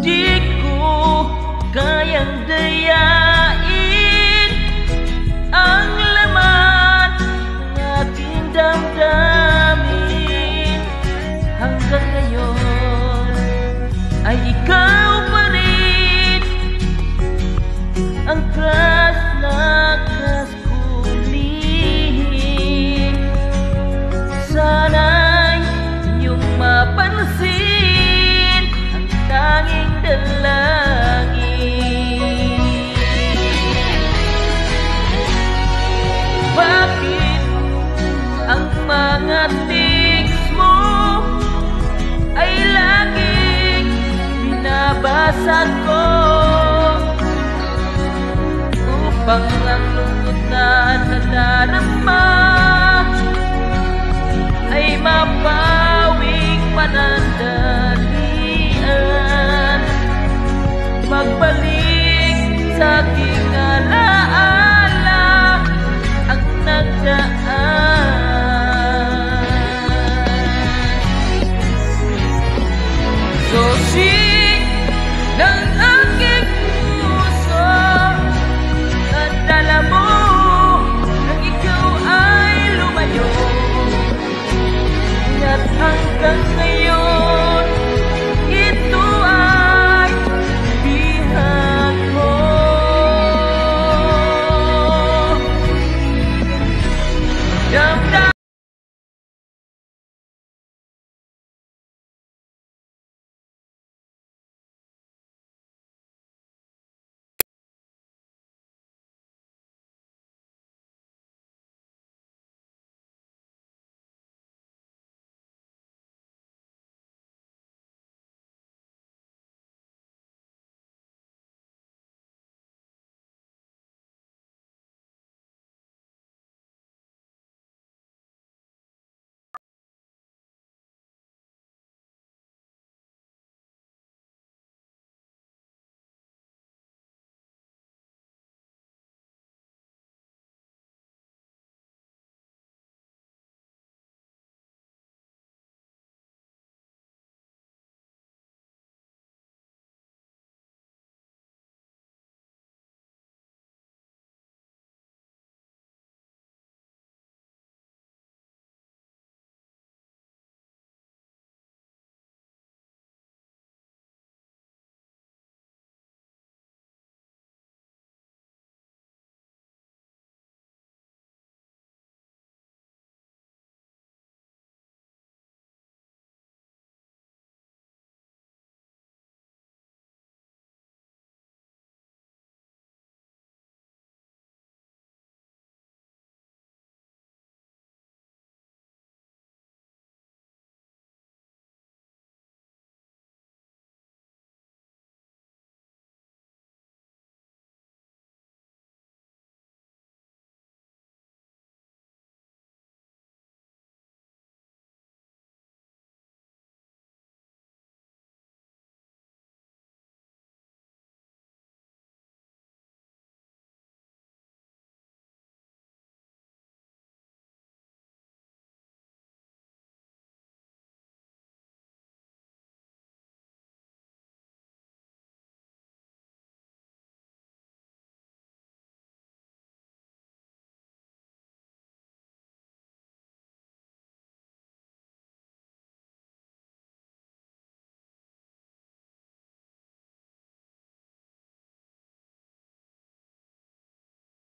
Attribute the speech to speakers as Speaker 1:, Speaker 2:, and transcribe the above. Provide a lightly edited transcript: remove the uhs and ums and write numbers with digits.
Speaker 1: di ko kayang dayain ang laman ng aking damdamin. Hanggang ngayon ay ikaw pa rin ang crush na kaskulin. Sana'y inyong mapansin ang tanging dalangin. Bakit ang mga text mo ay laging binabasa ko upang ang lungkot na nadarama ay mapawing panandalian, magbalik sa aking alaala ang nagdaan. Susi ng